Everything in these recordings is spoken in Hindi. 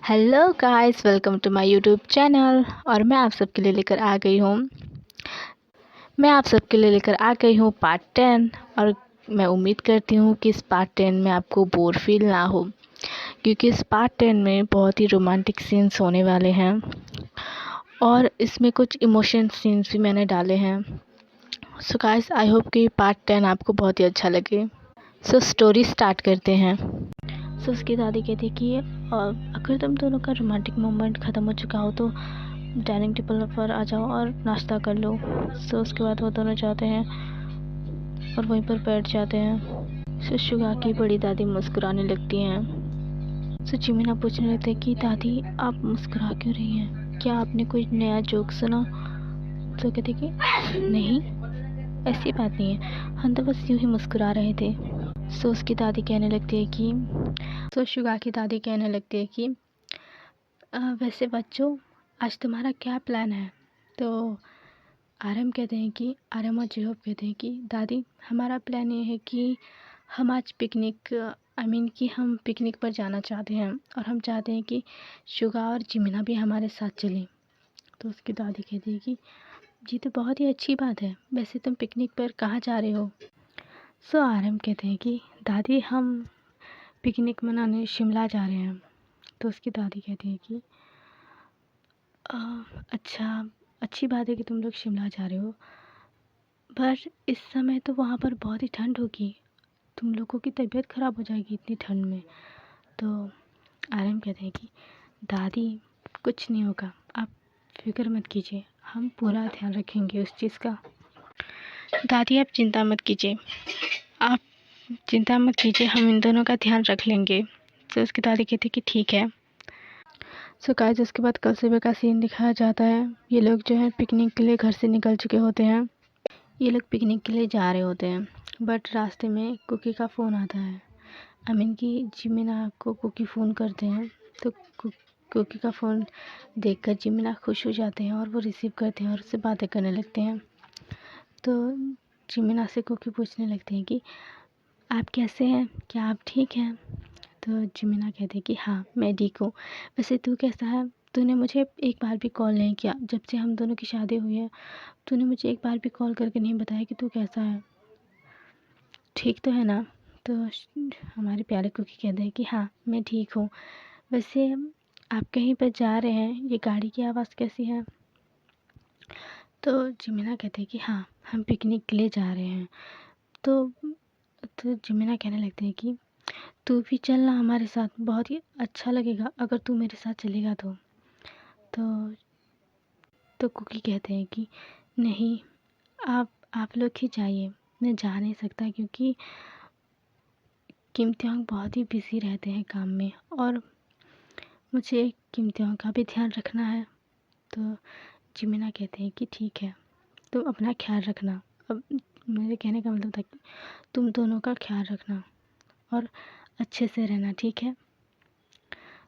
Hello guys, welcome to my YouTube channel. और मैं आप सबके लिए लेकर आ गई हूँ पार्ट 10। और मैं उम्मीद करती हूँ कि इस पार्ट 10 में आपको बोर फील ना हो, क्योंकि इस पार्ट 10 में बहुत ही रोमांटिक सीन्स होने वाले हैं और इसमें कुछ इमोशन सीन्स भी मैंने डाले हैं। सो गाइस, आई होप कि पार्ट 10 आपको बहुत ही अच्छा लगे। सो स्टोरी स्टार्ट करते हैं। सो उसकी दादी कहती कि अगर तुम दोनों का रोमांटिक मोमेंट ख़त्म हो चुका हो तो डाइनिंग टेबल पर आ जाओ और नाश्ता कर लो। सो उसके बाद वो दोनों जाते हैं और वहीं पर बैठ जाते हैं। सो शुगा की बड़ी दादी मुस्कुराने लगती हैं। सो जिमिना पूछने लगते कि दादी, आप मुस्कुरा क्यों रही हैं? क्या आपने कोई नया जोक सुना? तो कहते कि नहीं, ऐसी बात नहीं है, हम तो बस यूं ही मुस्कुरा रहे थे। सो उसकी दादी कहने लगती है कि शुगा की दादी कहने लगती है कि वैसे बच्चों, आज तुम्हारा क्या प्लान है? तो आरम और जेहोब कहते हैं कि दादी, हमारा प्लान ये है कि हम आज पिकनिक कि हम पिकनिक पर जाना चाहते हैं और हम चाहते हैं कि शुगा और जिमिना भी हमारे साथ चलें। तो उसकी दादी कहती है कि जी, तो बहुत ही अच्छी बात है, वैसे तुम पिकनिक पर कहाँ जा रहे हो? सो आरम कहते हैं कि दादी, हम पिकनिक मनाने शिमला जा रहे हैं। तो उसकी दादी कहती है कि अच्छा, अच्छी बात है कि तुम लोग शिमला जा रहे हो, पर इस समय तो वहाँ पर बहुत ही ठंड होगी, तुम लोगों की तबीयत ख़राब हो जाएगी इतनी ठंड में। तो आरम कहते हैं कि दादी, कुछ नहीं होगा, आप फिक्र मत कीजिए, हम पूरा ध्यान रखेंगे उस चीज़ का। दादी, आप चिंता मत कीजिए, हम इन दोनों का ध्यान रख लेंगे। तो उसकी दादी कहती कि ठीक है। सो गाइस, उसके बाद कल सुबह का सीन दिखाया जाता है। ये लोग जो है पिकनिक के लिए घर से निकल चुके होते हैं। ये लोग पिकनिक के लिए जा रहे होते हैं, बट रास्ते में कुकी का फ़ोन आता है। कि जिमिना को कुकी फ़ोन करते हैं। तो कुकी का फ़ोन देखकर जिमिना खुश हो जाते हैं और वो रिसीव करते हैं और उससे बातें करने लगते हैं। तो जिमिना से कुकी पूछने लगते हैं कि आप कैसे हैं, क्या आप ठीक हैं? तो जिमिना कहते हैं कि हाँ, मैं ठीक हूँ। वैसे तू कैसा है? तूने मुझे एक बार भी कॉल नहीं किया, जब से हम दोनों की शादी हुई है तूने मुझे एक बार भी कॉल करके नहीं बताया कि तू कैसा है, ठीक तो है ना? तो हमारे प्यारे कुकी कहते हैं कि हाँ, मैं ठीक हूँ। वैसे आप कहीं पर जा रहे हैं, ये गाड़ी की आवाज़ कैसी है? तो जिमिना कहते हैं कि हाँ, हम पिकनिक के लिए जा रहे हैं। तो जिमिना कहने लगते हैं कि तू भी चलना हमारे साथ, बहुत ही अच्छा लगेगा अगर तू मेरे साथ चलेगा तो। तो कुकी कहते हैं कि नहीं, आप लोग ही जाइए, मैं जा नहीं सकता, क्योंकि किमत्योंग बहुत ही बिज़ी रहते हैं काम में और मुझे किमत्योंग का भी ध्यान रखना है। तो जिमिना कहते हैं कि ठीक है, तुम अपना ख्याल रखना। अब मेरे कहने का मतलब था कि तुम दोनों का ख्याल रखना और अच्छे से रहना, ठीक है?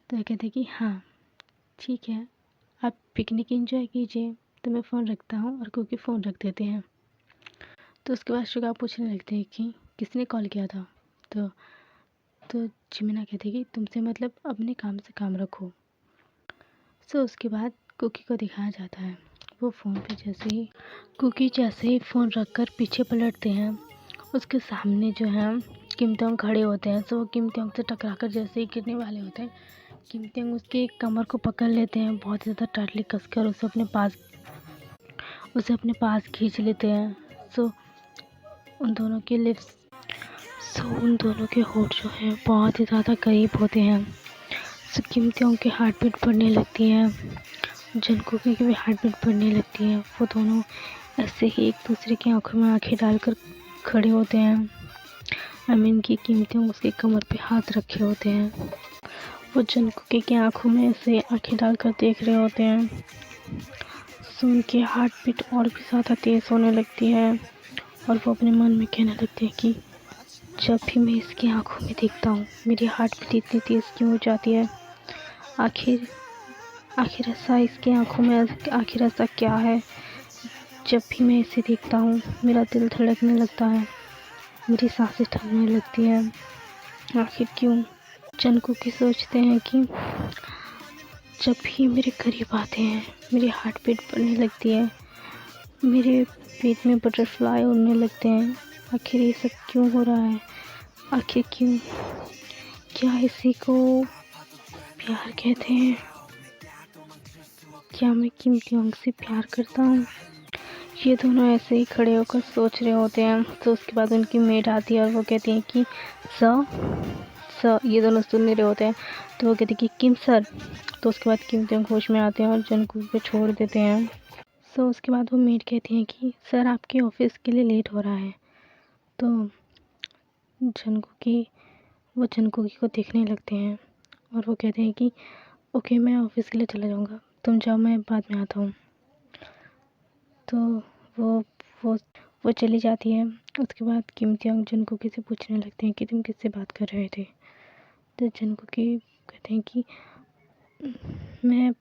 तो ये कहते हैं कि हाँ, ठीक है, आप पिकनिक एंजॉय कीजिए। तो मैं फ़ोन रखता हूँ और कुकी फ़ोन रख देते हैं। तो उसके बाद शुगा पूछने लगते हैं कि किसने कॉल किया था? तो जिमिना कहती है कि तुमसे मतलब अपने काम से काम रखो। सो उसके बाद कुकी को दिखाया जाता है, वो फ़ोन पे जैसे ही फ़ोन रखकर पीछे पलटते हैं, उसके सामने जो है किमत्योंग खड़े होते हैं। सो वो किमत्योंग से टकराकर जैसे ही गिरने वाले होते हैं, किमत्योंग उसके कमर को पकड़ लेते हैं, बहुत ज़्यादा टाइटली कसकर उसे अपने पास खींच लेते हैं। सो उन दोनों के होठ जो हैं बहुत ही ज़्यादा करीब होते हैं। सो किमत्योंग की हार्ट बीट बढ़ने लगती है, जंगकुकी की भी हार्ट बीट बढ़ने लगती है। वो दोनों ऐसे ही एक दूसरे की आंखों में आंखें डालकर खड़े होते हैं। की किमत्योंग उसके कमर पे हाथ रखे होते हैं। वो जंगकुकी की आंखों में ऐसे आंखें डालकर देख रहे होते हैं। सो उनकी हार्ट बीट और भी ज़्यादा तेज़ होने लगती है और वो अपने मन में कहने लगते हैं कि जब भी मैं इसकी आंखों में देखता हूँ, मेरी हार्ट बीट इतनी तेज़ क्यों हो जाती है? आखिर ऐसा क्या है? जब भी मैं इसे देखता हूँ, मेरा दिल धड़कने लगता है, मेरी सांसें थमने लगती है। आखिर क्यों? जंगकुकी सोचते हैं कि जब भी मेरे करीब आते हैं मेरी हार्ट बीट बढ़ने लगती है, मेरे पेट में बटरफ्लाई उड़ने लगते हैं। आखिर ये सब क्यों हो रहा है? आखिर क्यों? क्या इसी को प्यार कहते हैं? क्या मैं किम त्योंग से प्यार करता हूँ? ये दोनों ऐसे ही खड़े होकर सोच रहे होते हैं। तो उसके बाद उनकी मेड आती है और वो कहती है कि सर, ये दोनों सुन नहीं रहे होते हैं। तो वो कहती है कि किम सर। तो उसके बाद किम त्योंग होश में आते हैं और जंगकुक को छोड़ देते हैं। सो उसके बाद वो मेड कहती है कि सर आपके ऑफिस के लिए लेट हो रहा है। तो जंगकुकी को देखने लगते हैं और वो कहते हैं कि ओके मैं ऑफिस के लिए चला जाऊँगा, तुम जाओ मैं बाद में आता हूँ। तो वो वो वो चली जाती है। उसके बाद किम त्योंग जंगकुकी से पूछने लगते हैं कि तुम किससे बात कर रहे थे। तो जंगकुकी कहते हैं कि मैं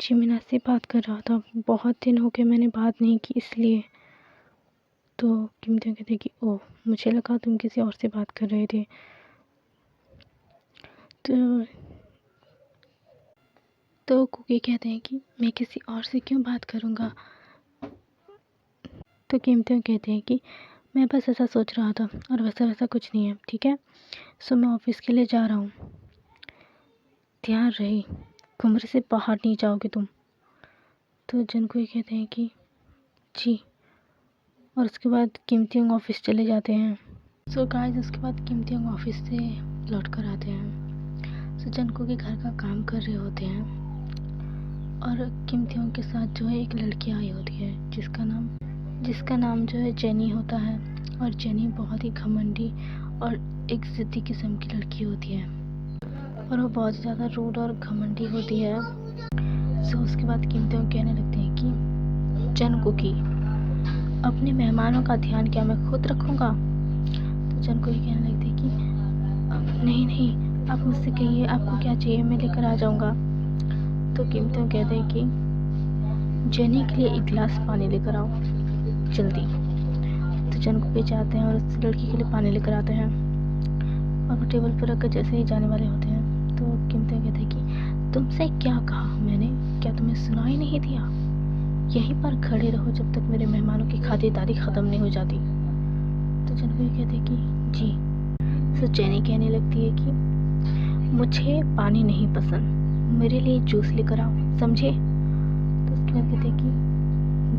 जिमिना से बात कर रहा था, बहुत दिन हो गए मैंने बात नहीं की इसलिए। तो किम त्योंग कहते हैं कि ओह मुझे लगा तुम किसी और से बात कर रहे थे। तो कुकी कहते हैं कि मैं किसी और से क्यों बात करूँगा। तो किम त्योंग कहते हैं कि मैं बस ऐसा सोच रहा था और वैसा कुछ नहीं है, ठीक है। सो मैं ऑफिस के लिए जा रहा हूँ, ध्यान रहे कमरे से बाहर नहीं जाओगे तुम। तो जंगकुकी कहते हैं कि जी। और उसके बाद किम त्योंग ऑफिस चले जाते हैं। सो गाइस उसके बाद किम त्योंग ऑफिस से लौट कर आते हैं। सो जंगकुकी घर का काम कर रहे होते हैं और किम त्योंग के साथ जो है एक लड़की आई होती है जिसका नाम जो है जेनी होता है। और जेनी बहुत ही घमंडी और एक ज़िद्दी किस्म की लड़की होती है और वो बहुत ज़्यादा रूड और घमंडी होती है। सो उसके बाद किम त्योंग कहने लगते हैं कि जंगकुकी अपने मेहमानों का ध्यान क्या मैं खुद रखूँगा। तो जंगकुकी कहने लगते हैं कि नहीं आप मुझसे कहिए आपको क्या चाहिए, मैं लेकर आ जाऊँगा। तो किम त्योंग कहते हैं कि जेनी के लिए एक गिलास पानी लेकर आओ जल्दी। तो जंगकुकी जाते हैं और उस लड़की के लिए पानी लेकर आते हैं और वो टेबल पर रखकर जैसे ही जाने वाले होते हैं तो किम त्योंग कहते हैं कि तुमसे क्या कहा मैंने, क्या तुम्हें सुनाई नहीं दिया? यहीं पर खड़े रहो जब तक मेरे मेहमानों की खातिरदारी ख़त्म नहीं हो जाती। तो जंगकुकी कहते हैं कि जी। तो जेनी कहने लगती है कि मुझे पानी नहीं पसंद, मेरे लिए जूस लेकर आओ, समझे। तो उसके बाद कहते हैं कि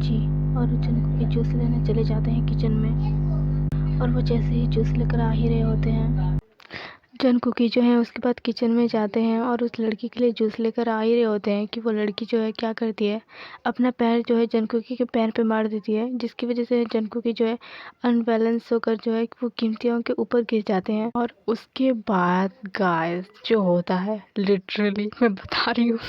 जी। और जंगकुकी जूस लेने चले जाते हैं किचन में और वो जैसे ही जूस लेकर आ ही रहे होते हैं जंगकुकी जो है उसके बाद किचन में जाते हैं और उस लड़की के लिए जूस लेकर आ ही रहे होते हैं कि वो लड़की जो है क्या करती है, अपना पैर जो है जंगकुकी के पैर पे मार देती है, जिसकी वजह से जंगकुकी जो है अनबैलेंस होकर जो है वो किम त्योंग के ऊपर गिर जाते हैं। और उसके बाद गाइस जो होता है लिटरली मैं बता रही हूँ,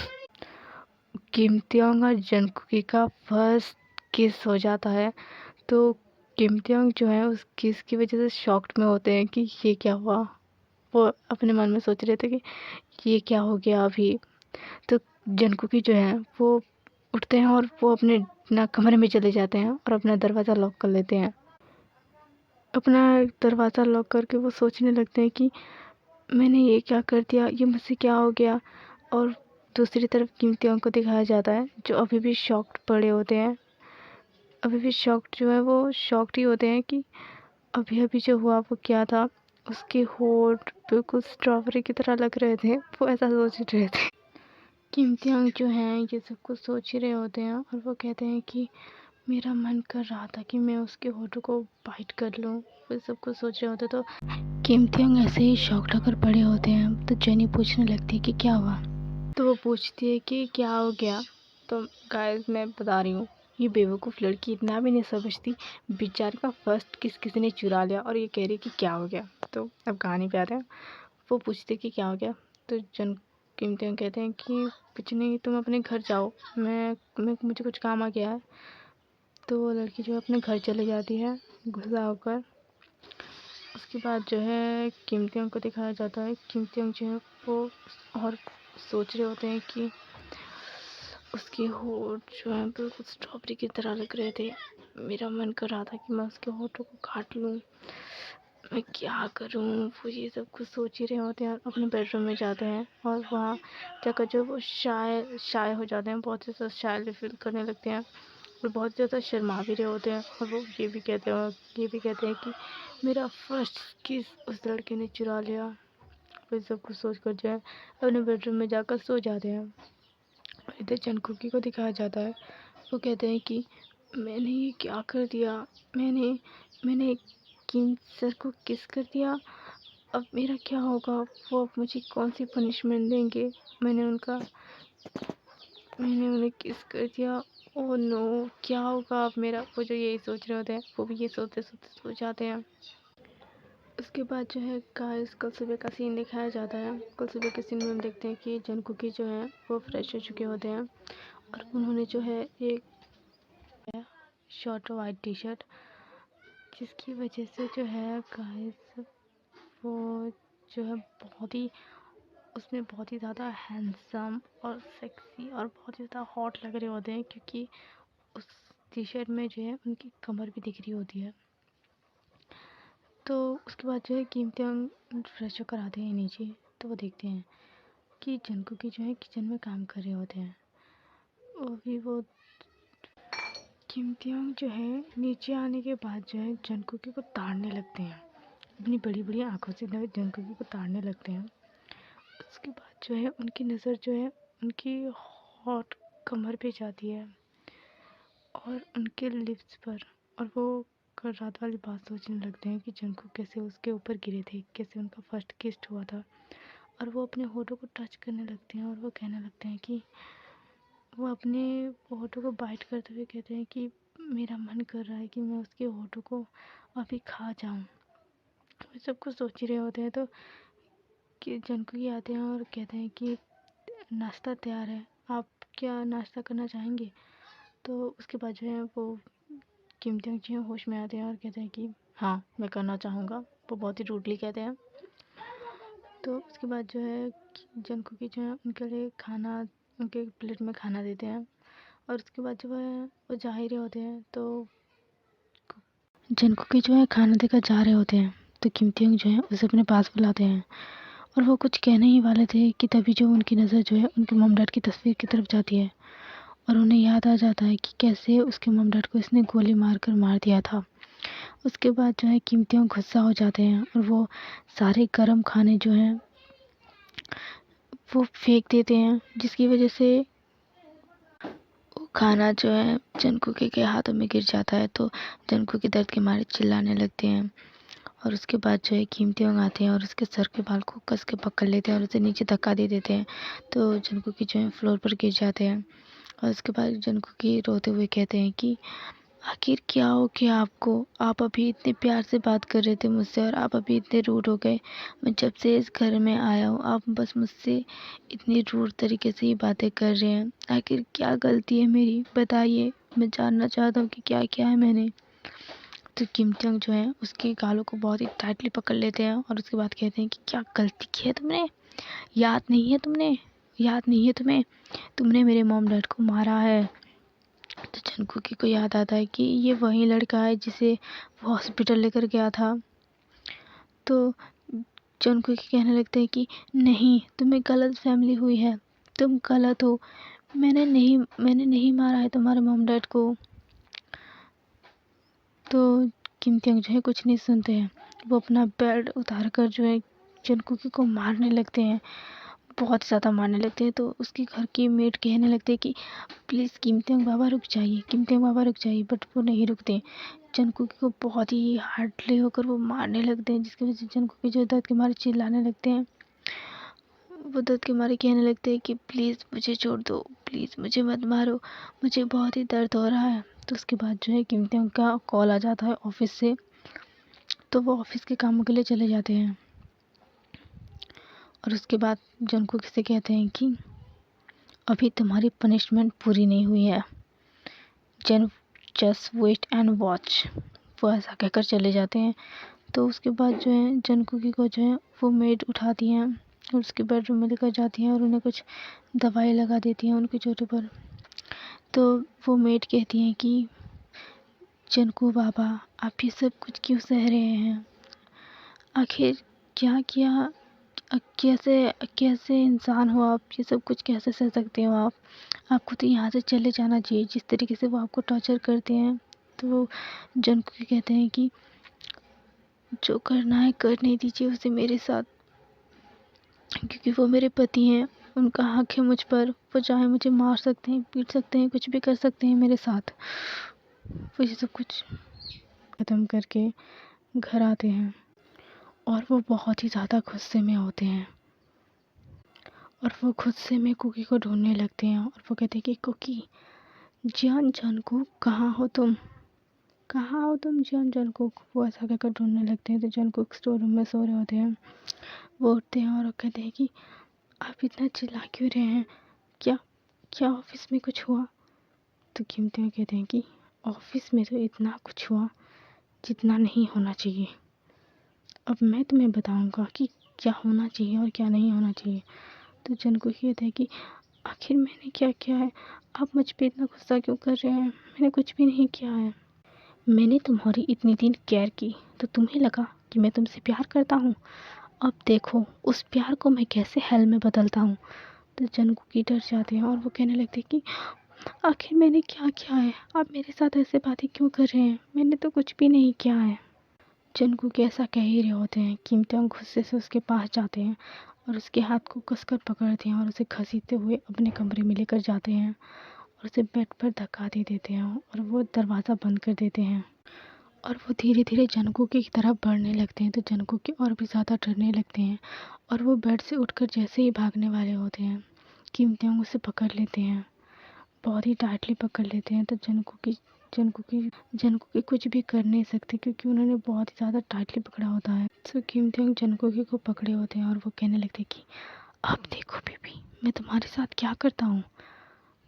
किम त्योंग और जंगकुकी का फर्स्ट किस हो जाता है। तो किम त्योंग जो है उस किस की वजह से शॉक्ड में होते हैं कि ये क्या हुआ। वो अपने मन में सोच रहे थे कि ये क्या हो गया अभी। तो जंगकुकी जो है वो उठते हैं और वो अपने ना कमरे में चले जाते हैं और अपना दरवाज़ा लॉक कर लेते हैं। अपना दरवाज़ा लॉक करके वो सोचने लगते हैं कि मैंने ये क्या कर दिया, ये मुझसे क्या हो गया। और दूसरी तरफ किम त्योंग को दिखाया जाता है जो अभी भी शॉक्ड पड़े होते हैं। अभी भी शॉक्ड जो है वो शॉक्ड ही होते हैं कि अभी अभी जो हुआ वो क्या था। उसके होठ बिल्कुल स्ट्रॉबेरी की तरह लग रहे थे, वो ऐसा सोच रहे थे। किम त्योंग जो हैं ये सब कुछ सोच ही रहे होते हैं और वो कहते हैं कि मेरा मन कर रहा था कि मैं उसके होठों को बाइट कर लूँ। वो सब कुछ सोच रहे होते तो किम त्योंग ऐसे ही शॉक्ड होकर पड़े होते हैं। तो जेनी पूछने लगती है कि क्या हुआ। तो वो पूछती है कि क्या हो गया। तो गाइस मैं बता रही हूँ, ये बेवकूफ़ लड़की इतना भी नहीं समझती, बेचारी का फर्स्ट किसी ने चुरा लिया और ये कह रही कि क्या हो गया। तो अब कहानी पे आते हैं। वो पूछते कि क्या हो गया। तो किम त्योंग कहते हैं कि कुछ नहीं, तुम अपने घर जाओ, मुझे कुछ काम आ गया है। तो वो लड़की जो है अपने घर चले जाती है गुस्सा होकर। उसके बाद जो है किम त्योंग को दिखाया जाता है। किम त्योंग जो है वो और सोच रहे होते हैं कि उसके होठ जो है बिल्कुल स्ट्रॉबेरी की तरह लग रहे थे। मेरा मन कर रहा था कि मैं उसके होठों को काट लूँ। मैं क्या करूँ। वो ये सब कुछ सोच ही रहे होते हैं और अपने बेडरूम में जाते हैं और वहाँ जाकर जो वो शाय शाय हो जाते हैं, बहुत ही ज़्यादा शाय फील करने लगते हैं और बहुत ज़्यादा शर्मा भी रहे होते हैं। और वो ये भी कहते हैं कि मेरा फर्स्ट किस उस लड़के ने चुरा लिया। वो सब कुछ सोच कर जो है अपने बेडरूम में जाकर सो जाते हैं। और इधर चनकुकी को दिखाया जाता है। वो कहते हैं कि मैंने ये क्या कर दिया, मैंने किम सर को किस कर दिया, अब मेरा क्या होगा, वो अब मुझे कौन सी पनिशमेंट देंगे, मैंने उन्हें किस कर दिया, ओह नो क्या होगा अब मेरा। वो जो यही सोच रहे होते हैं वो भी ये सोचते सोचते सो जाते हैं। उसके बाद जो है गाइस कल सुबह का सीन दिखाया जाता है। कल सुबह के सीन में हम देखते हैं कि जंकुकी जो है वो फ्रेश हो चुके होते हैं और उन्होंने जो है एक शॉर्ट वाइट टी शर्ट, जिसकी वजह से जो है गाइस वो जो है उसमें बहुत ही ज़्यादा हैंडसम और सेक्सी और बहुत ही ज़्यादा हॉट लग रहे होते हैं, क्योंकि उस टी शर्ट में जो है उनकी कमर भी दिख रही होती है। तो उसके बाद जो है कीमती फ्रेश होकर आते हैं नीचे, तो वो देखते हैं कि जंकुकी जो है किचन में काम कर रहे होते हैं। और भी वो कीमती जो है नीचे आने के बाद जो है जंकुकी को ताड़ने लगते हैं, अपनी बड़ी बड़ी आंखों से जंकुकी को ताड़ने लगते हैं। उसके बाद जो है उनकी नज़र जो है उनकी हॉट कमर पे जाती है और उनके लिप्स पर, और वो कल रात वाली बात सोचने लगते हैं कि जंकु कैसे उसके ऊपर गिरे थे, कैसे उनका फर्स्ट किस हुआ था। और वो अपने होठों को टच करने लगते हैं और वो कहने लगते हैं कि वो अपने होठों को बाइट करते हुए कहते हैं कि मेरा मन कर रहा है कि मैं उसके होठों को अभी खा जाऊं। वो सब कुछ सोच ही रहे होते हैं तो कि जंकुकी आते हैं और कहते हैं कि नाश्ता तैयार है, आप क्या नाश्ता करना चाहेंगे। तो उसके बाद जो है वो किमती जो है होश में आते हैं और कहते हैं कि हाँ मैं करना चाहूँगा। वो बहुत ही रूडली कहते हैं। तो उसके बाद जो है जंकुकी जो है उनके लिए खाना, उनके प्लेट में खाना देते हैं और उसके बाद जो है वो जा ही रहे होते हैं। तो जंकुकी जो है खाना देकर जा रहे होते हैं तो कीमती जो है उसे अपने पास बुलाते हैं और वो कुछ कहने ही वाले थे कि तभी जो उनकी नज़र जो है उनके मॉम डैड की तस्वीर की तरफ जाती है और उन्हें याद आ जाता है कि कैसे उसके मॉम डैड को इसने गोली मारकर मार दिया था। उसके बाद जो है कीमती गुस्सा हो जाते हैं और वो सारे गर्म खाने जो हैं वो फेंक देते हैं, जिसकी वजह से वो खाना जो है जंकुकी के हाथों में गिर जाता है। तो जंकुकी दर्द के मारे चिल्लाने लगते हैं और उसके बाद जो है कीमती आते हैं और उसके सर के बाल को कस के पकड़ लेते हैं और उसे नीचे धक्का दे देते हैं। तो जंकुकी जो है फ्लोर पर गिर जाते हैं और उसके बाद जंकुकी रोते हुए कहते हैं कि आखिर क्या हो गया आपको, आप अभी इतने प्यार से बात कर रहे थे मुझसे और आप अभी इतने रूड हो गए। मैं जब से इस घर में आया हूँ आप बस मुझसे इतनी रूड तरीके से ही बातें कर रहे हैं। आखिर क्या गलती है मेरी, बताइए, मैं जानना चाहता हूँ कि क्या किया है मैंने। तो किमचंग जो है उसके गालों को बहुत ही टाइटली पकड़ लेते हैं और उसके बाद कहते हैं कि क्या गलती की है तुमने, याद नहीं है तुम्हें, तुमने मेरे मॉम डैड को मारा है। तो जंकुकी को याद आता है कि ये वही लड़का है जिसे वो हॉस्पिटल लेकर गया था। तो जंकुकी कहने लगते हैं कि नहीं, तुम्हें गलत फैमिली हुई है, तुम गलत हो, मैंने नहीं मारा है तुम्हारे मॉम डैड को। तो किमतियांग जो है कुछ नहीं सुनते हैं, वो अपना बेड उतार कर जो है जंकुकी को मारने लगते हैं, बहुत ज़्यादा मारने लगते हैं। तो उसकी घर की मेड कहने लगते हैं कि प्लीज़ कीमतियांग बाबा रुक जाइए, कीमतियांग बाबा रुक जाइए, बट वो नहीं रुकते। जंकुकी को बहुत ही हार्डली होकर वो मारने लगते हैं, जिसकी वजह से जंकुकी जो दर्द के मारे चिल्लाने लगते हैं। वो दर्द के मारे कहने लगते हैं कि प्लीज़ मुझे छोड़ दो, प्लीज़ मुझे मत मारो, मुझे बहुत ही दर्द हो रहा है। तो उसके बाद जो है कीमतियांग का कॉल आ जाता है ऑफिस से, तो वो ऑफिस के कामों के लिए चले जाते हैं और उसके बाद जंकुकी से कहते हैं कि अभी तुम्हारी पनिशमेंट पूरी नहीं हुई है, जस्ट वेट एंड वॉच। वो ऐसा कहकर चले जाते हैं। तो उसके बाद जो है जंकुकी को जो है वो मेड उठाती हैं और उसके बेडरूम में लेकर जाती हैं और उन्हें कुछ दवाई लगा देती हैं उनके चोटों पर। तो वो मेड कहती हैं कि जंकू बाबा, आप ये सब कुछ क्यों सह रहे हैं, आखिर क्या किया? कैसे कैसे इंसान हो आप? ये सब कुछ कैसे सह सकते हो आप? आपको तो यहाँ से चले जाना चाहिए। जिस तरीके से वो आपको टॉर्चर करते हैं, तो जंगकुक कहते हैं कि जो करना है करने दीजिए उसे मेरे साथ, क्योंकि वो मेरे पति हैं। उनका हक है मुझ पर। वो चाहे मुझे मार सकते हैं, पीट सकते हैं, कुछ भी कर सकते हैं मेरे साथ। वो ये सब कुछ ख़त्म करके घर आते हैं और वो बहुत ही ज़्यादा गुस्से में होते हैं और वो खुद से में कुकी को ढूंढने लगते हैं और वो कहते हैं कि कुकी, जियान जंगकुक कहाँ हो तुम? कहाँ हो तुम जियान जंगकुक? वो ऐसा कहकर ढूंढने लगते हैं तो जंगकुक स्टोर रूम में सो रहे होते हैं। वो उठते हैं और कहते हैं कि आप इतना चिल्ला क्यों रहे हैं? क्या क्या ऑफिस में कुछ हुआ? तो किम त्याग कहते हैं कि ऑफिस में तो इतना कुछ हुआ जितना नहीं होना चाहिए। अब मैं तुम्हें बताऊंगा कि क्या होना चाहिए और क्या नहीं होना चाहिए। तो जंगकुक कहते हैं कि आखिर मैंने क्या किया है? आप मुझ पे इतना गुस्सा क्यों कर रहे हैं? मैंने कुछ भी नहीं किया है। मैंने तुम्हारी इतने दिन केयर की तो तुम्हें लगा कि मैं तुमसे प्यार करता हूँ। अब देखो उस प्यार को मैं कैसे हेल में बदलता हूँ। तो जंगकुक डर जाते हैं और वो कहने लगते हैं कि आखिर मैंने क्या किया है? आप मेरे साथ ऐसे बातें क्यों कर रहे हैं? मैंने तो कुछ भी नहीं किया है। जंगकुक ऐसा कह ही रहे होते हैं, किम त्याग गुस्से से उसके पास जाते हैं और उसके हाथ को कसकर पकड़ते हैं और उसे घसीटते हुए अपने कमरे में लेकर जाते हैं और उसे बेड पर धक्का दे देते हैं और वो दरवाज़ा बंद कर देते हैं और वो धीरे धीरे जंगकुक की तरफ बढ़ने लगते हैं। तो जंगकुक की और भी ज़्यादा डरने लगते हैं और वो बेड से उठकर जैसे ही भागने वाले होते हैं, किम त्याग उसे पकड़ लेते हैं, बहुत ही टाइटली पकड़ लेते हैं। तो जंगकुकी कुछ भी कर नहीं सकते क्योंकि उन्होंने बहुत ही ज़्यादा टाइटली पकड़ा होता है। तो किम त्याग जंगकुकी को पकड़े होते हैं और वो कहने लगते हैं कि अब देखो बेबी, मैं तुम्हारे साथ क्या करता हूँ,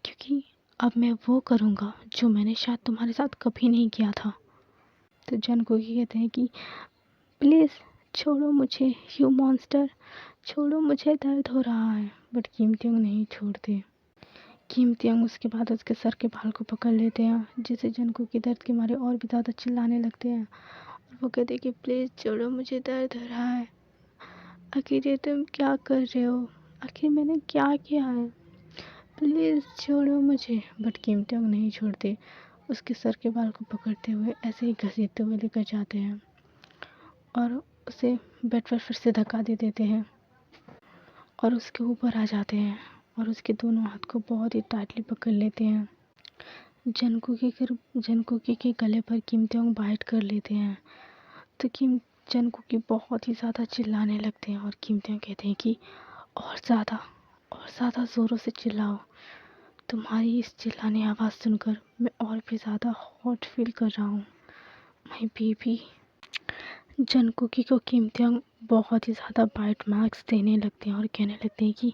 क्योंकि अब मैं वो करूँगा जो मैंने शायद तुम्हारे साथ कभी नहीं किया था। तो जंगकुकी कहते हैं कि प्लीज़ छोड़ो मुझे, यू मॉन्स्टर, छोड़ो मुझे, दर्द हो रहा है। बट किम त्याग नहीं छोड़ते। किम त्याग उसके बाद उसके सर के बाल को पकड़ लेते हैं, जिससे जंगकुक की दर्द के मारे और भी ज़्यादा चिल्लाने लगते हैं और वो कहते हैं कि प्लीज़ छोड़ो मुझे, दर्द हो रहा है। आखिर ये तुम क्या कर रहे हो? आखिर मैंने क्या किया है? प्लीज़ छोड़ो मुझे। बट किम त्याग नहीं छोड़ते। उसके सर के बाल को पकड़ते हुए ऐसे ही घसीटते हुए लेकर जाते हैं और उसे बेड पर फिर से धक्का दे देते हैं और उसके ऊपर आ जाते हैं और उसके दोनों हाथ को बहुत ही टाइटली पकड़ लेते हैं। जंगकुकी के गले पर किम त्याग बाइट कर लेते हैं। तो जंगकुकी बहुत ही ज़्यादा चिल्लाने लगते हैं और किम त्याग कहते हैं कि और ज़्यादा ज़ोरों से चिल्लाओ। तुम्हारी इस चिल्लाने आवाज़ सुनकर मैं और भी ज़्यादा हॉट फील कर रहा हूँ, माय बेबी। जंगकुकी को किम त्याग बहुत ही ज़्यादा बाइट मार्क्स देने लगते हैं और कहने लगते हैं कि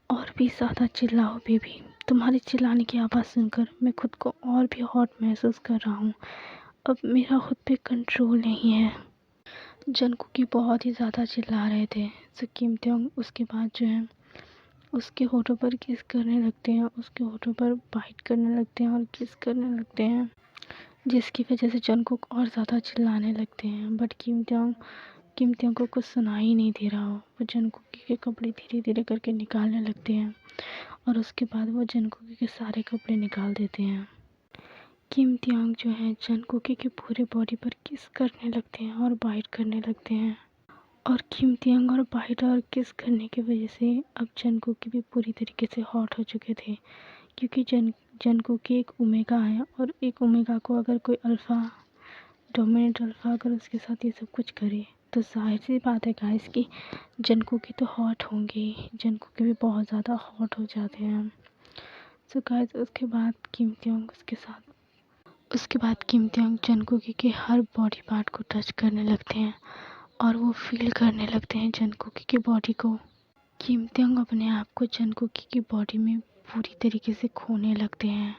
और भी ज़्यादा चिल्लाओ बेबी। तुम्हारे चिल्लाने की आवाज़ सुनकर मैं खुद को और भी हॉट महसूस कर रहा हूँ। अब मेरा खुद पे कंट्रोल नहीं है। जंगकुकी बहुत ही ज़्यादा चिल्ला रहे थे। सो किम त्याग उसके बाद जो है उसके होठों पर किस करने लगते हैं, उसके होठों पर बाइट करने लगते हैं और किस करने लगते हैं, जिसकी वजह से जंगकुक और ज़्यादा चिल्लाने लगते हैं। बट किम त्याग को कुछ सुना ही नहीं दे रहा हो। वो जंगकुकी के कपड़े धीरे धीरे करके निकालने लगते हैं और उसके बाद वो जंगकुकी के सारे कपड़े निकाल देते हैं। किम त्याग जो है जंगकुकी के पूरे बॉडी पर किस करने लगते हैं और बाइट करने लगते हैं और किम त्याग और बाइट और किस करने की वजह से अब जंगकुकी भी पूरी तरीके से हॉट हो चुके थे, क्योंकि जंगकुकी एक ओमेगा है और एक ओमेगा को अगर कोई अल्फ़ा, डोमिनेंट अल्फ़ा अगर उसके साथ ये सब कुछ करे तो जाहिर सी बात है गाइस कि जंगकुकी तो हॉट होंगे, जंगकुकी भी बहुत ज़्यादा हॉट हो जाते हैं। सो गाइस उसके बाद किम त्याग जंगकुकी के हर बॉडी पार्ट को टच करने लगते हैं और वो फील करने लगते हैं जंगकुकी की बॉडी को। किम त्याग अपने आप को जंगकुकी की बॉडी में पूरी तरीके से खोने लगते हैं।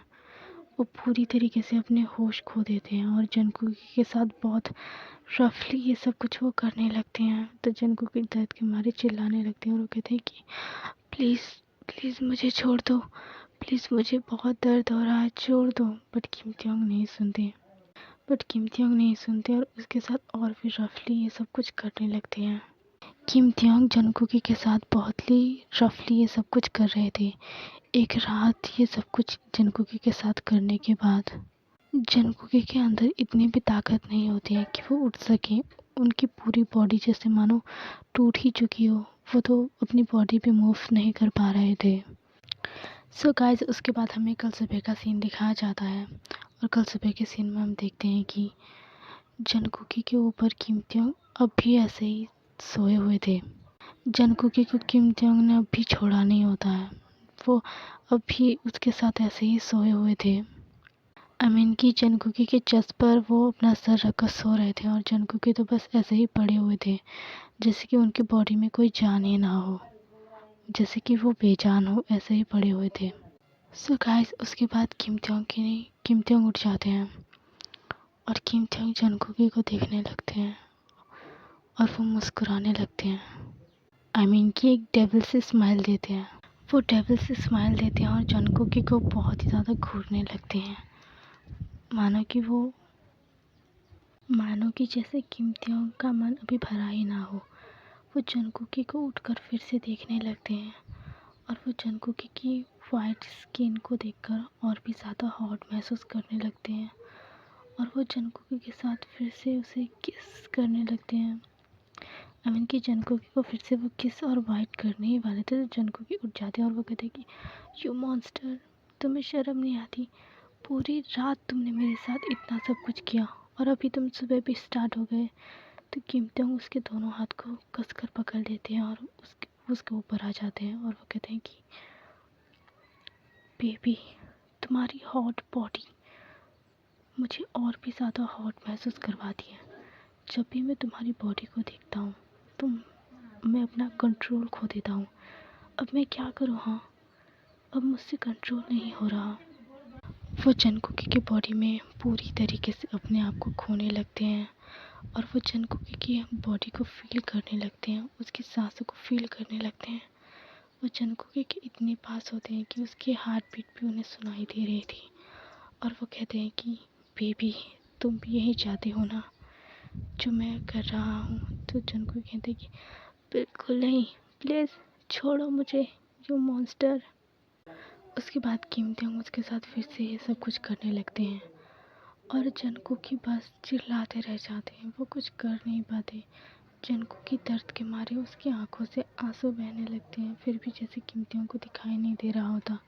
वो पूरी तरीके से अपने होश खो देते हैं और जंगकुकी के साथ बहुत रफली ये सब कुछ वो करने लगते हैं। तो जंगकुकी दर्द के मारे चिल्लाने लगते हैं और वो कहते हैं कि प्लीज़ प्लीज़ मुझे छोड़ दो, प्लीज़ मुझे बहुत दर्द हो रहा है, छोड़ दो। बट किम त्याग नहीं सुनते। बट किम त्योंग नहीं सुनते और उसके साथ और भी रफली ये सब कुछ करने लगते हैं। किम त्योंग जंगकुकी के साथ बहुत ही रफली ये सब कुछ कर रहे थे। एक रात ये सब कुछ जंगकुकी के साथ करने के बाद जंगकुकी के अंदर इतनी भी ताकत नहीं होती है कि वो उठ सके। उनकी पूरी बॉडी जैसे मानो टूट ही चुकी हो, वो तो अपनी बॉडी पे मूव नहीं कर पा रहे थे। सो गाइस, उसके बाद हमें कल सुबह का सीन दिखाया जाता है और कल सुबह के सीन में हम देखते हैं कि जंगकुकी के ऊपर किम त्योंग अब भी ऐसे ही सोए हुए थे। जंगकुकी को किम त्योंग ने अब भी छोड़ा नहीं होता है, वो अब भी उसके साथ ऐसे ही सोए हुए थे। कि जंगकुकी के चेस्ट पर वो अपना सर रखकर सो रहे थे और जंगकुकी तो बस ऐसे ही पड़े हुए थे, जैसे कि उनकी बॉडी में कोई जान ही ना हो, जैसे कि वो बेजान हो, ऐसे ही पड़े हुए थे। सो गाइस, उसके बाद किम त्योंग उठ जाते हैं और किम त्योंग जंगकुकी को देखने लगते हैं और वो मुस्कुराने लगते हैं। कि एक डेविल से स्माइल देते हैं। वो डेविल से स्माइल देते हैं और जंगकुकी को बहुत ही ज़्यादा घूरने लगते हैं, मानो कि जैसे किम त्योंग का मन अभी भरा ही ना हो। वो जंगकुकी को उठकर फिर से देखने लगते हैं और वो जंगकुकी की वाइट स्किन को देखकर और भी ज़्यादा हॉट महसूस करने लगते हैं और वो जंगकुकी के साथ फिर से उसे किस करने लगते हैं। कि जंगकुकी को फिर से वो किस और वाइट करने ही वाले थे, तो जंगकुकी उठ जाते हैं और वो कहते हैं कि यू मॉन्स्टर, तुम्हें शर्म नहीं आती? पूरी रात तुमने मेरे साथ इतना सब कुछ किया और अभी तुम सुबह भी स्टार्ट हो गए। तो किम त्योंग उसके दोनों हाथ को कसकर पकड़ लेते हैं और उसके ऊपर आ जाते हैं और वो कहते हैं कि बेबी, तुम्हारी हॉट बॉडी मुझे और भी ज़्यादा हॉट महसूस करवाती है। जब भी मैं तुम्हारी बॉडी को देखता हूँ तो मैं अपना कंट्रोल खो देता हूँ। अब मैं क्या करूँ? हाँ, अब मुझसे कंट्रोल नहीं हो रहा। वो जंगकुकी की बॉडी में पूरी तरीके से अपने आप को खोने लगते हैं और वो जंगकुकी की बॉडी को फील करने लगते हैं, उसकी सांसों को फील करने लगते हैं। वो जंगकुकी के इतने पास होते हैं कि उसकी हार्ट बीट भी उन्हें सुनाई दे रही थी और वो कहते हैं कि बेबी, तुम भी यही चाहते हो ना जो मैं कर रहा हूँ? तो जंगकुकी कहते हैं कि बिल्कुल नहीं, प्लीज़ छोड़ो मुझे, यू मॉन्स्टर। उसके बाद किम त्योंग उसके साथ फिर से ये सब कुछ करने लगते हैं और जंगकुकी बस चिल्लाते रह जाते हैं, वो कुछ कर नहीं पाते। जंगकुकी दर्द के मारे उसकी आंखों से आंसू बहने लगते हैं, फिर भी जैसे किम त्योंग को दिखाई नहीं दे रहा होता।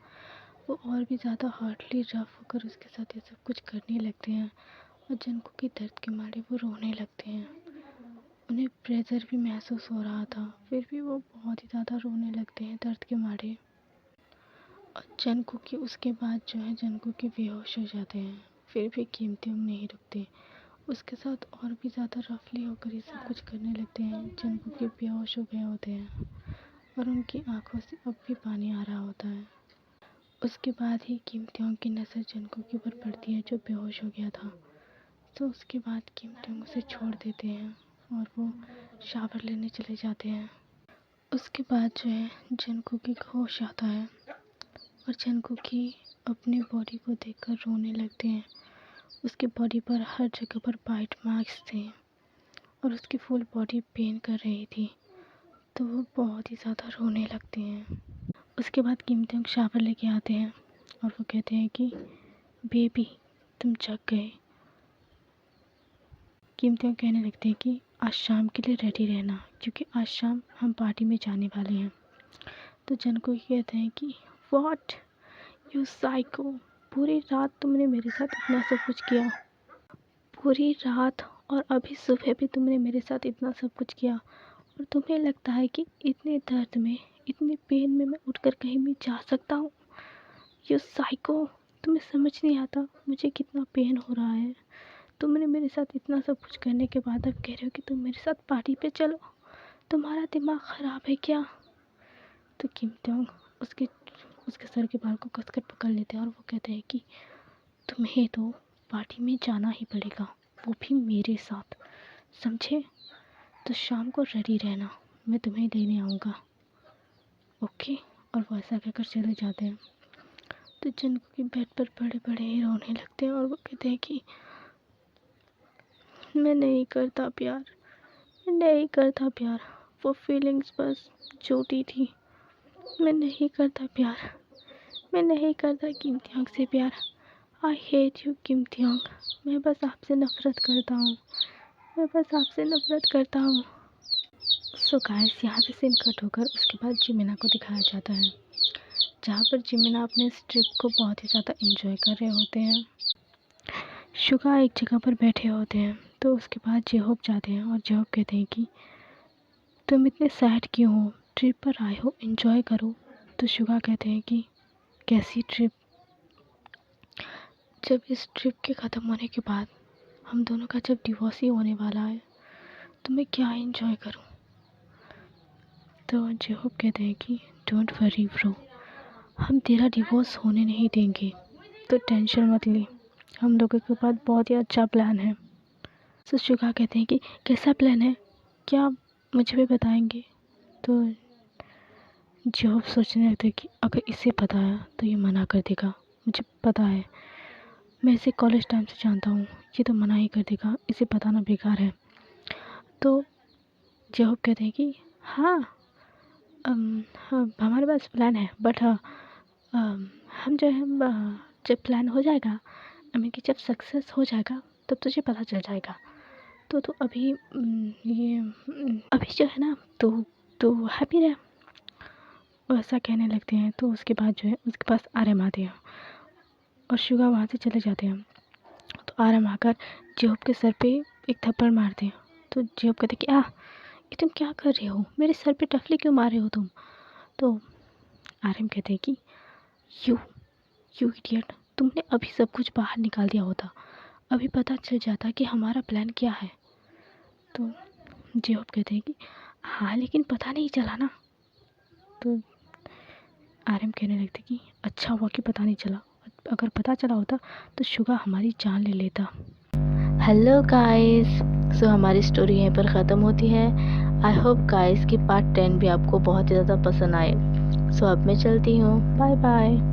वो और भी ज़्यादा हार्डली रफ होकर उसके साथ ये सब कुछ करने लगते हैं और जंगकुकी दर्द के मारे वो रोने लगते हैं। उन्हें प्रेशर भी महसूस हो रहा था, फिर भी वो बहुत ही ज़्यादा रोने लगते हैं दर्द के मारे। और जंगकुकी उसके बाद जंगकुकी बेहोश हो जाते हैं, फिर भी किम त्योंग नहीं रुकते, उसके साथ और भी ज़्यादा रफली होकर ये सब कुछ करने लगते हैं। जंगकुकी बेहोश हो गए होते हैं और उनकी आंखों से अब भी पानी आ रहा होता है। उसके बाद ही किम त्योंग की नज़र जंगकुकी पर पड़ती है जो बेहोश हो गया था। तो उसके बाद किम त्योंग उसे छोड़ देते हैं और वो शावर लेने चले जाते हैं। उसके बाद जंगकुकी को होश आता है और जंगकुकी अपनी बॉडी को देखकर रोने लगते हैं। उसकी बॉडी पर हर जगह पर बाइट मार्क्स थे और उसकी फुल बॉडी पेन कर रही थी, तो वो बहुत ही ज़्यादा रोने लगते हैं। उसके बाद किम त्योंग शावर लेके आते हैं और वो कहते हैं कि बेबी, तुम जग गए। किम त्योंग कहने लगते हैं कि आज शाम के लिए रेडी रहना, क्योंकि आज शाम हम पार्टी में जाने वाले हैं। तो जंगकुकी कहते हैं कि व्हाट, यू साइको, पूरी रात तुमने मेरे साथ इतना सब कुछ किया, पूरी रात, और अभी सुबह भी तुमने मेरे साथ इतना सब कुछ किया, और तुम्हें लगता है कि इतने दर्द में, इतने पेन में मैं उठकर कहीं भी जा सकता हूँ? यू साइको, तुम्हें समझ नहीं आता मुझे कितना पेन हो रहा है। तुमने मेरे साथ इतना सब कुछ करने के बाद अब कह रहे हो कि तुम मेरे साथ पार्टी पे चलो, तुम्हारा दिमाग ख़राब है क्या? तो किम त्योंग उसके सर के बाल को कसकर पकड़ लेते हैं और वो कहते हैं कि तुम्हें तो पार्टी में जाना ही पड़ेगा, वो भी मेरे साथ, समझे? तो शाम को रेडी रहना, मैं तुम्हें लेने आऊँगा, ओके? और वो ऐसा कहकर चले जाते हैं। तो जंगकुकी बेड पर बड़े बड़े रोने लगते हैं और वो कहते हैं कि मैं नहीं करता प्यार, मैं नहीं करता प्यार, वो फीलिंग्स बस झूठी थी। मैं नहीं करता प्यार, मैं नहीं करता किम्तियांग से प्यार। आई हेट यू किम्तियांग, मैं बस आपसे नफ़रत करता हूँ, मैं बस आपसे नफ़रत करता हूँ। सो गाइस, यहाँ से सीन कट होकर उसके बाद जिमिना को दिखाया जाता है, जहाँ पर जिमिना अपने इस ट्रिप को बहुत ही ज़्यादा एंजॉय कर रहे होते हैं। शुगा एक जगह पर बैठे होते हैं, तो उसके बाद जेहोप जाते हैं और जेहोप कहते हैं कि तुम इतने सैड क्यों हो, ट्रिप पर आए हो, एंजॉय करो। तो शुगा कहते हैं कि कैसी ट्रिप, जब इस ट्रिप के ख़त्म होने के बाद हम दोनों का जब डिवोर्स ही होने वाला है, तो मैं क्या एंजॉय करूं। तो जेहोप कहते हैं कि डोंट वरी ब्रो, हम तेरा डिवोर्स होने नहीं देंगे, तो टेंशन मत ले, हम लोगों के पास बहुत ही अच्छा प्लान है। तो शुगा कहते हैं कि कैसा प्लान है, क्या मुझे भी बताएंगे। तो जेहोप सोचने लगते हैं कि अगर इसे पता है तो ये मना कर देगा, मुझे पता है, मैं इसे कॉलेज टाइम से जानता हूँ, ये तो मना ही कर देगा, इसे बताना बेकार है। तो जेहोप कहते हैं कि हाँ, हमारे पास प्लान है, बट हम जो है जब प्लान हो जाएगा, आई मीन कि जब सक्सेस हो जाएगा तब तुझे पता चल जाएगा। तो अभी अभी जो है ना, तो हैप्पी रहे, वैसा कहने लगते हैं। तो उसके बाद जो है उसके पास आर्यन आते हैं और शुगा वहाँ से चले जाते हैं। तो आर्यन आकर जेहोप के सर पे एक थप्पड़ मारते हैं। तो जेहोप कहते हैं कि ये तुम क्या कर रहे हो, मेरे सर पे टफली क्यों मार रहे हो तुम। तो आर्यन कहते हैं कि यू इडियट, तुमने अभी सब कुछ बाहर निकाल दिया होता, अभी पता चल जाता कि हमारा प्लान क्या है। तो जेहोप कहते हैं कि हाँ, लेकिन पता नहीं चला ना। तो आर्यन कहने लगते कि अच्छा हुआ कि पता नहीं चला, अगर पता चला होता तो शुगा हमारी जान ले लेता। हेलो गाइस, सो हमारी स्टोरी यहीं पर ख़त्म होती है। आई होप गाइस कि पार्ट 10 भी आपको बहुत ही ज़्यादा पसंद आए। सो अब मैं चलती हूँ, बाय बाय।